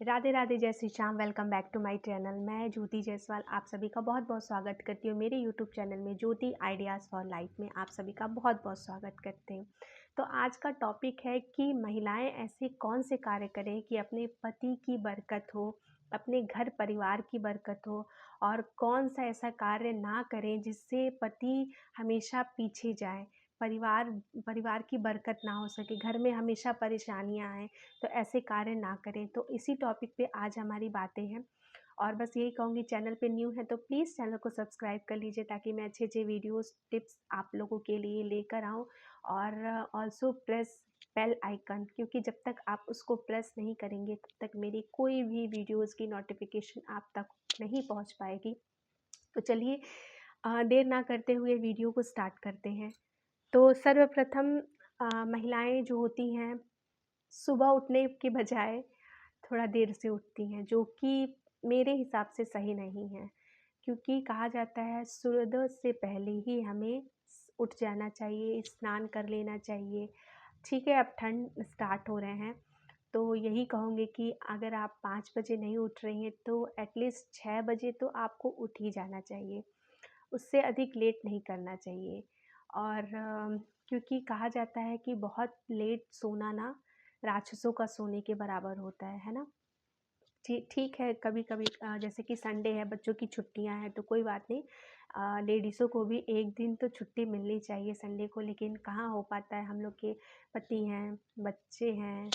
राधे राधे, जय Shri Shyam. Welcome back to my channel. मैं ज्योति जायसवाल आप सभी का बहुत बहुत स्वागत करती हूँ मेरे यूट्यूब चैनल में ज्योति आइडियाज़ फॉर लाइफ में। आप सभी का बहुत बहुत स्वागत करते हैं। तो आज का टॉपिक है कि महिलाएं ऐसे कौन से कार्य करें कि अपने पति की बरकत हो, अपने घर परिवार की बरकत हो, और कौन सा ऐसा कार्य ना करें जिससे पति हमेशा पीछे जाए, परिवार परिवार की बरकत ना हो सके, घर में हमेशा परेशानियां आएँ। तो ऐसे कार्य ना करें। तो इसी टॉपिक पे आज हमारी बातें हैं। और बस यही कहूँगी, चैनल पे न्यू है तो प्लीज़ चैनल को सब्सक्राइब कर लीजिए ताकि मैं अच्छे अच्छे वीडियोस टिप्स आप लोगों के लिए लेकर आऊँ। और ऑल्सो प्रेस बेल आइकन, क्योंकि जब तक आप उसको प्रेस नहीं करेंगे तब तक मेरी कोई भी वीडियोस की नोटिफिकेशन आप तक नहीं पहुंच पाएगी। तो चलिए देर ना करते हुए वीडियो को स्टार्ट करते हैं। तो सर्वप्रथम महिलाएं जो होती हैं सुबह उठने के बजाय थोड़ा देर से उठती हैं, जो कि मेरे हिसाब से सही नहीं है। क्योंकि कहा जाता है सूर्योदय से पहले ही हमें उठ जाना चाहिए, स्नान कर लेना चाहिए। ठीक है, अब ठंड स्टार्ट हो रहे हैं तो यही कहूँगी कि अगर आप 5 बजे नहीं उठ रही हैं तो एटलीस्ट 6 बजे तो आपको उठ ही जाना चाहिए। उससे अधिक लेट नहीं करना चाहिए। और क्योंकि कहा जाता है कि बहुत लेट सोना ना राक्षसों का सोने के बराबर होता है ना। ठीक है, कभी कभी जैसे कि संडे है, बच्चों की छुट्टियां हैं तो कोई बात नहीं, लेडीज़ों को भी एक दिन तो छुट्टी मिलनी चाहिए संडे को। लेकिन कहाँ हो पाता है, हम लोग के पति हैं, बच्चे हैं,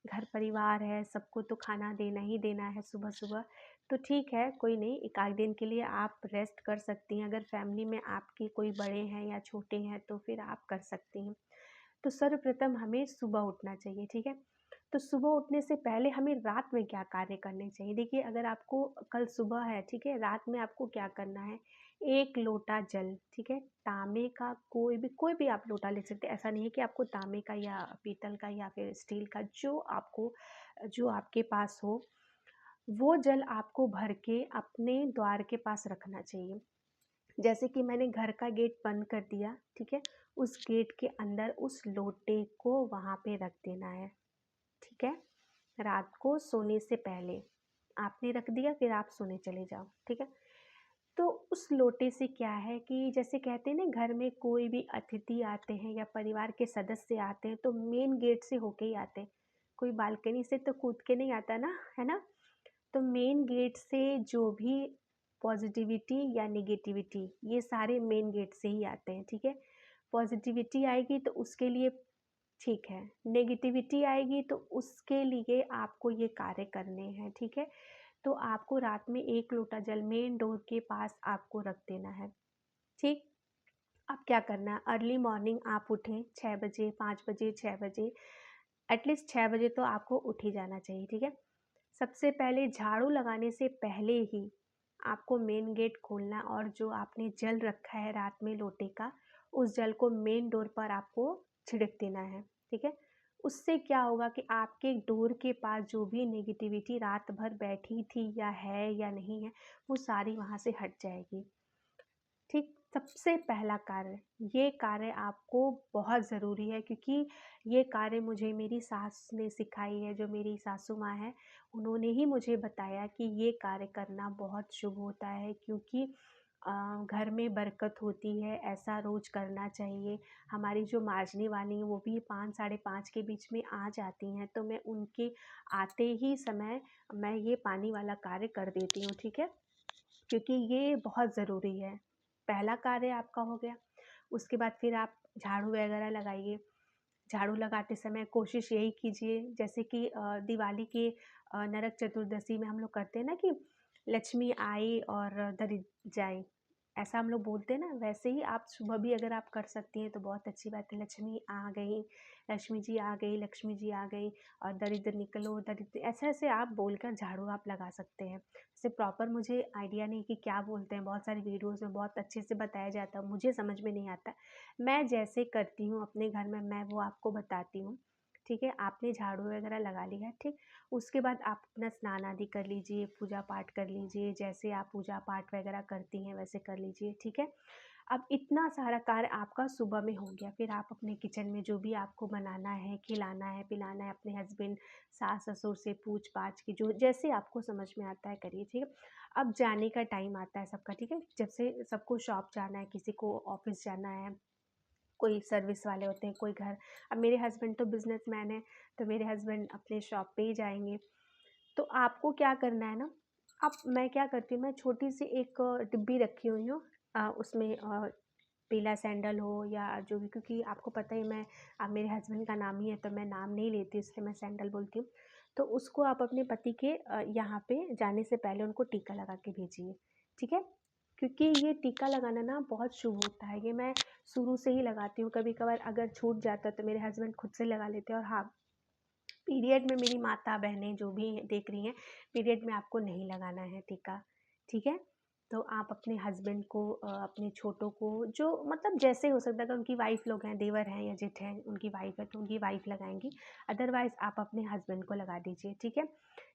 घर परिवार है, सबको तो खाना देना ही देना है सुबह सुबह। तो ठीक है, कोई नहीं, एक आध दिन के लिए आप रेस्ट कर सकती हैं। अगर फैमिली में आपके कोई बड़े हैं या छोटे हैं तो फिर आप कर सकती हैं। तो सर्वप्रथम हमें सुबह उठना चाहिए। ठीक है, तो सुबह उठने से पहले हमें रात में क्या कार्य करने चाहिए। देखिए, अगर आपको कल सुबह है, ठीक है, रात में आपको क्या करना है, 1 लोटा जल, ठीक है, तांबे का कोई भी आप लोटा ले सकते हैं। ऐसा नहीं है कि आपको तांबे का या पीतल का या फिर स्टील का, जो आपके पास हो वो जल आपको भर के अपने द्वार के पास रखना चाहिए। जैसे कि मैंने घर का गेट बंद कर दिया, ठीक है, उस गेट के अंदर उस लोटे को वहाँ पे रख देना है। ठीक है, रात को सोने से पहले आपने रख दिया, फिर आप सोने चले जाओ। ठीक है, तो उस लोटे से क्या है कि जैसे कहते हैं ना, घर में कोई भी अतिथि आते हैं या परिवार के सदस्य आते हैं तो मेन गेट से होके ही आते हैं। कोई बालकनी से तो कूद के नहीं आता ना, है ना। तो मेन गेट से जो भी पॉजिटिविटी या नेगेटिविटी, ये सारे मेन गेट से ही आते हैं। ठीक है, पॉजिटिविटी आएगी तो उसके लिए ठीक है, नेगेटिविटी आएगी तो उसके लिए आपको ये कार्य करने हैं। ठीक है, तो आपको रात में 1 लोटा जल मेन डोर के पास आपको रख देना है। ठीक, अब क्या करना है, अर्ली मॉर्निंग आप उठें 6 बजे, 5 बजे, 6 बजे, एटलीस्ट 6 बजे तो आपको उठ ही जाना चाहिए। ठीक है, सबसे पहले झाड़ू लगाने से पहले ही आपको मेन गेट खोलना है और जो आपने जल रखा है रात में लोटे का, उस जल को मेन डोर पर आपको छिड़क देना है। ठीक है, उससे क्या होगा कि आपके डोर के पास जो भी नेगेटिविटी रात भर बैठी थी या है या नहीं है, वो सारी वहाँ से हट जाएगी। ठीक, सबसे पहला कार्य, ये कार्य आपको बहुत ज़रूरी है, क्योंकि ये कार्य मुझे मेरी सास ने सिखाई है। जो मेरी सासू माँ है, उन्होंने ही मुझे बताया कि ये कार्य करना बहुत शुभ होता है, क्योंकि घर में बरकत होती है, ऐसा रोज़ करना चाहिए। हमारी जो मार्जने वाली हैं वो भी 5 साढ़े 5 के बीच में आ जाती हैं, तो मैं उनके आते ही समय मैं ये पानी वाला कार्य कर देती हूँ। ठीक है, क्योंकि ये बहुत ज़रूरी है। पहला कार्य आपका हो गया। उसके बाद फिर आप झाड़ू वगैरह लगाइए। झाड़ू लगाते समय कोशिश यही कीजिए, जैसे कि दिवाली के नरक चतुर्दशी में हम लोग करते हैं ना कि लक्ष्मी आई और दरिद्र जाए, ऐसा हम लोग बोलते हैं ना। वैसे ही आप सुबह भी अगर आप कर सकती हैं तो बहुत अच्छी बात है। लक्ष्मी आ गई, लक्ष्मी जी आ गई, लक्ष्मी जी आ गई, और दरिद्र निकलो, दरिद्र, ऐसे ऐसे आप बोलकर झाड़ू आप लगा सकते हैं। जैसे प्रॉपर मुझे आइडिया नहीं कि क्या बोलते हैं, बहुत सारी वीडियोज़ में बहुत अच्छे से बताया जाता है, मुझे समझ में नहीं आता। मैं जैसे करती हूँ अपने घर में, मैं वो आपको बताती हूँ। ठीक है, आपने झाड़ू वगैरह लगा लिया, ठीक, उसके बाद आप अपना स्नान आदि कर लीजिए, पूजा पाठ कर लीजिए, जैसे आप पूजा पाठ वगैरह करती हैं वैसे कर लीजिए। ठीक है, अब इतना सारा कार्य आपका सुबह में हो गया, फिर आप अपने किचन में जो भी आपको बनाना है, खिलाना है, पिलाना है, अपने हस्बैंड, सास-ससुर से पूछ-पाछ के जो जैसे आपको समझ में आता है करिए, ठीक है। अब जाने का टाइम आता है सबका, ठीक है। जब से सबको शॉप जाना है, किसी को ऑफ़िस जाना है, कोई सर्विस वाले होते हैं, कोई घर। अब मेरे हस्बैंड तो बिज़नेसमैन हैं, तो मेरे हस्बैंड अपने शॉप पे ही जाएँगे। तो आपको क्या करना है ना, अब मैं क्या करती हूँ, मैं छोटी सी एक डिब्बी रखी हुई हूँ, उसमें पीला सैंडल हो या जो भी, क्योंकि आपको पता ही मैं, अब मेरे हस्बैंड का नाम ही है तो मैं नाम नहीं लेती, इसलिए मैं सैंडल बोलती हूँ। तो उसको आप अपने पति के यहाँ पे जाने से पहले उनको टीका लगा के भेजिए, ठीक है। क्योंकि ये टीका लगाना ना बहुत शुभ होता है, ये मैं शुरू से ही लगाती हूँ। कभी कभार अगर छूट जाता है तो मेरे हस्बैंड खुद से लगा लेते हैं। और हाँ, पीरियड में मेरी माता बहनें जो भी देख रही हैं, पीरियड में आपको नहीं लगाना है टीका, ठीक है। तो आप अपने हस्बैंड को, अपने छोटों को, जो मतलब जैसे हो सकता है, अगर उनकी वाइफ लोग हैं, देवर हैं या जेठ हैं, उनकी वाइफ है तो उनकी वाइफ लगाएंगी, अदरवाइज़ आप अपने हस्बैंड को लगा दीजिए, ठीक है।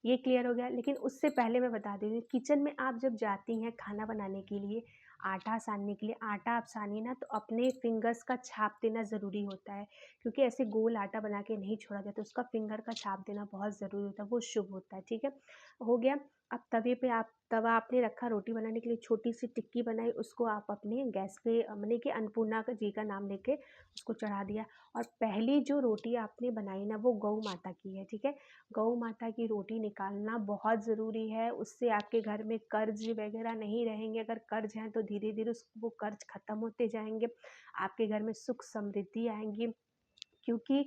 ये क्लियर हो गया। लेकिन उससे पहले मैं बता दे रही हूँ, किचन में आप जब जाती हैं खाना बनाने के लिए, आटा सानने के लिए, आटा आप सानिए ना तो अपने फिंगर्स का छाप देना ज़रूरी होता है, क्योंकि ऐसे गोल आटा बना के नहीं छोड़ा जाता, उसका फिंगर का छाप देना बहुत ज़रूरी होता है, वो शुभ होता है, ठीक है। हो गया। अब तवे पे आप, तवा आपने रखा रोटी बनाने के लिए, छोटी सी टिक्की बनाई, उसको आप अपने गैस पे, माने कि अन्नपूर्णा जी का नाम लेके उसको चढ़ा दिया। और पहली जो रोटी आपने बनाई ना, वो गौ माता की है, ठीक है। गौ माता की रोटी निकालना बहुत ज़रूरी है, उससे आपके घर में कर्ज वगैरह नहीं रहेंगे। अगर कर्ज हैं तो धीरे धीरे वो कर्ज ख़त्म होते जाएंगे, आपके घर में सुख समृद्धि आएंगी। क्योंकि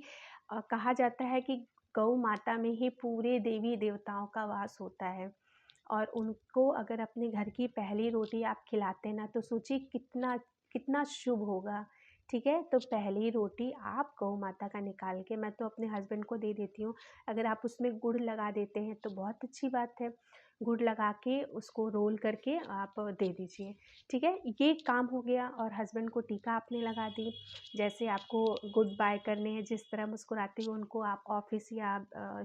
कहा जाता है कि गौ माता में ही पूरे देवी देवताओं का वास होता है। और उनको अगर अपने घर की पहली रोटी आप खिलाते ना, तो सोचिए कितना कितना शुभ होगा, ठीक है। तो पहली रोटी आप गौ माता का निकाल के, मैं तो अपने हस्बैंड को दे देती हूँ। अगर आप उसमें गुड़ लगा देते हैं तो बहुत अच्छी बात है, गुड़ लगा के उसको रोल करके आप दे दीजिए, ठीक है। ये काम हो गया। और हस्बैंड को टीका आपने लगा दी, जैसे आपको गुड बाय करने हैं, जिस तरह मुस्कुराते हुए उनको आप ऑफिस या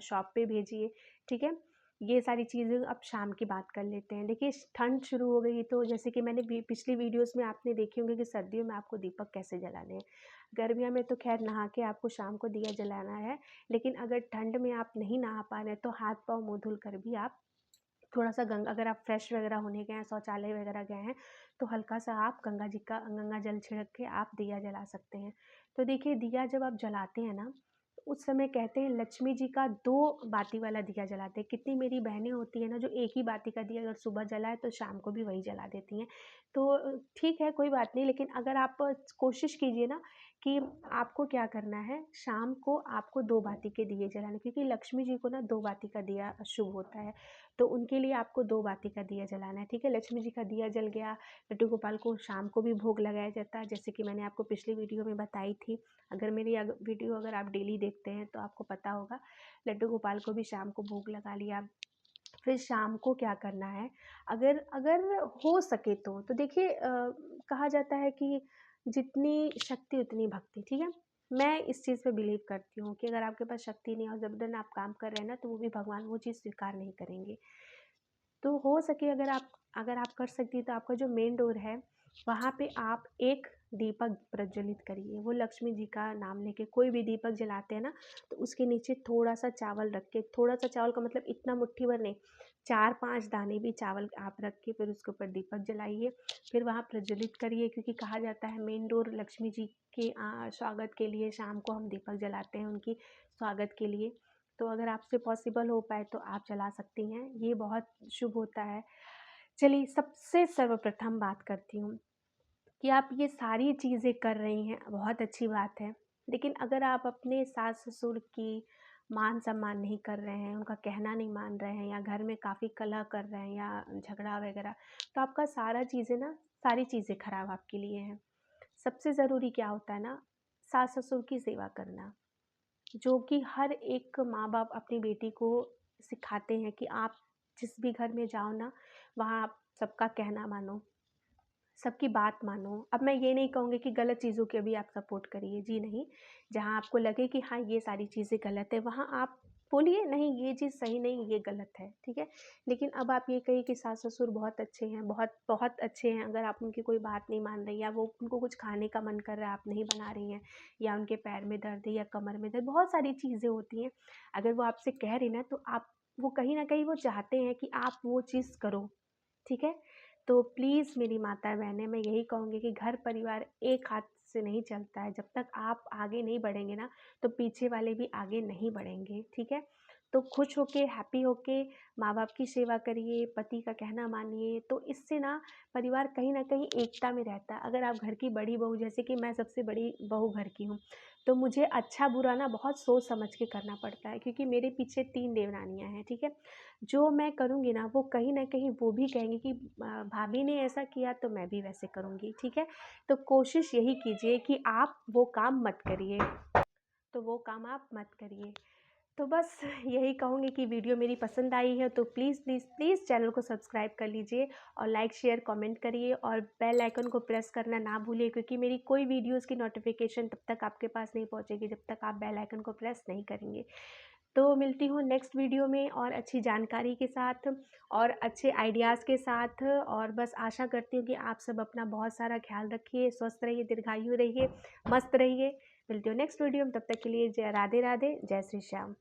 शॉप पे भेजिए, ठीक है। ये सारी चीज़ें अब शाम की बात कर लेते हैं। देखिए, ठंड शुरू हो गई, तो जैसे कि मैंने पिछली वीडियोस में आपने देखे होंगे कि सर्दियों में आपको दीपक कैसे जलाने हैं। गर्मियों में तो खैर नहा के आपको शाम को दिया जलाना है, लेकिन अगर ठंड में आप नहीं नहा पा रहे हैं तो हाथ पाँव मुँह धुल कर भी आप थोड़ा सा गंगा, अगर आप फ्रेश वगैरह होने गए हैं, शौचालय वगैरह गए हैं, तो हल्का सा आप गंगा जल छिड़क के आप दिया जला सकते हैं। तो देखिए, दिया जब आप जलाते हैं ना, तो उस समय कहते हैं लक्ष्मी जी का 2 बाती वाला दिया जलाते हैं। कितनी मेरी बहनें होती हैं ना, जो एक ही बाती का दिया अगर सुबह जलाए तो शाम को भी वही जला देती हैं। तो ठीक है, कोई बात नहीं, लेकिन अगर आप कोशिश कीजिए ना कि आपको क्या करना है, शाम को आपको 2 बाती के दिए जलाने, क्योंकि लक्ष्मी जी को ना 2 बाती का दिया शुभ होता है। तो उनके लिए आपको 2 बाती का दिया जलाना है, ठीक है। लक्ष्मी जी का दिया जल गया। लड्डू गोपाल को शाम को भी भोग लगाया जाता है, जैसे कि मैंने आपको पिछली वीडियो में बताई थी। अगर मेरी वीडियो अगर आप डेली देखते हैं तो आपको पता होगा। लड्डू गोपाल को भी शाम को भोग लगा लिया। फिर शाम को क्या करना है, अगर अगर हो सके तो देखिए, कहा जाता है कि जितनी शक्ति उतनी भक्ति, ठीक है। मैं इस चीज़ पे बिलीव करती हूँ कि अगर आपके पास शक्ति नहीं है और ज़बरदस्ती आप काम कर रहे हैं ना, तो वो भी भगवान वो चीज़ स्वीकार नहीं करेंगे। तो हो सके, अगर आप कर सकती हैं तो आपका जो मेन डोर है, वहाँ पे आप एक दीपक प्रज्वलित करिए। वो लक्ष्मी जी का नाम लेके कोई भी दीपक जलाते हैं ना, तो उसके नीचे थोड़ा सा चावल रख के, थोड़ा सा चावल का मतलब इतना मुट्ठी भर नहीं, 4-5 दाने भी चावल आप रख के फिर उसके ऊपर दीपक जलाइए। फिर वहाँ प्रज्वलित करिए, क्योंकि कहा जाता है मेन डोर लक्ष्मी जी के स्वागत के लिए शाम को हम दीपक जलाते हैं, उनकी स्वागत के लिए। तो अगर आपसे पॉसिबल हो पाए तो आप चला सकती हैं, ये बहुत शुभ होता है। चलिए, सबसे सर्वप्रथम बात करती हूँ कि आप ये सारी चीज़ें कर रही हैं, बहुत अच्छी बात है। लेकिन अगर आप अपने सास-ससुर की मान-सम्मान नहीं कर रहे हैं, उनका कहना नहीं मान रहे हैं, या घर में काफ़ी कलह कर रहे हैं या झगड़ा वगैरह, तो आपका सारी चीज़ें खराब आपके लिए हैं। सबसे ज़रूरी क्या होता है ना, सास-ससुर की सेवा करना। जो कि हर एक माँ-बाप अपनी बेटी को सिखाते हैं कि आप जिस भी घर में जाओ ना, वहाँ आप सबका कहना मानो, सबकी बात मानो। अब मैं ये नहीं कहूँगी कि गलत चीज़ों के भी आप सपोर्ट करिए, जी नहीं। जहाँ आपको लगे कि हाँ, ये सारी चीज़ें गलत है, वहाँ आप बोलिए नहीं ये चीज़ सही नहीं, ये गलत है, ठीक है। लेकिन अब आप ये कहिए कि सास ससुर बहुत अच्छे हैं, बहुत बहुत अच्छे हैं, अगर आप उनकी कोई बात नहीं मान रही, या वो उनको कुछ खाने का मन कर रहा है आप नहीं बना रही हैं, या उनके पैर में दर्द है या कमर में दर्द, बहुत सारी चीज़ें होती हैं। अगर वो आपसे कह रही ना, तो आप, वो कहीं ना कहीं वो चाहते हैं कि आप वो चीज़ करो, ठीक है। तो प्लीज़ मेरी माता बहनें, मैं यही कहूँगी कि घर परिवार एक हाथ से नहीं चलता है। जब तक आप आगे नहीं बढ़ेंगे ना, तो पीछे वाले भी आगे नहीं बढ़ेंगे, ठीक है। तो खुश होके, हैप्पी होके माँ बाप की सेवा करिए, पति का कहना मानिए, तो इससे ना परिवार कहीं ना कहीं एकता में रहता है। अगर आप घर की बड़ी बहू, जैसे कि मैं सबसे बड़ी बहू घर की हूँ, तो मुझे अच्छा बुरा ना बहुत सोच समझ के करना पड़ता है, क्योंकि मेरे पीछे 3 देवरानियाँ हैं, ठीक है। जो मैं करूँगी ना, वो कहीं न कहीं वो भी कहेंगी कि भाभी ने ऐसा किया तो मैं भी वैसे करूँगी, ठीक है। तो कोशिश यही कीजिए कि आप वो काम मत करिए, तो वो काम आप मत करिए। तो बस यही कहूँगी कि वीडियो मेरी पसंद आई है तो प्लीज़ प्लीज़ प्लीज़ चैनल को सब्सक्राइब कर लीजिए, और लाइक शेयर कमेंट करिए, और बेल आइकन को प्रेस करना ना भूलिए, क्योंकि मेरी कोई वीडियोज़ की नोटिफिकेशन तब तक आपके पास नहीं पहुँचेगी जब तक आप बेल आइकन को प्रेस नहीं करेंगे। तो मिलती हूँ नेक्स्ट वीडियो में और अच्छी जानकारी के साथ और अच्छे आइडियाज़ के साथ, और बस आशा करती हूँ कि आप सब अपना बहुत सारा ख्याल रखिए, स्वस्थ रहिए, दीर्घायु रहिए, मस्त रहिए। मिलती हूँ नेक्स्ट वीडियो में, तब तक के लिए जय राधे राधे, जय श्री श्याम।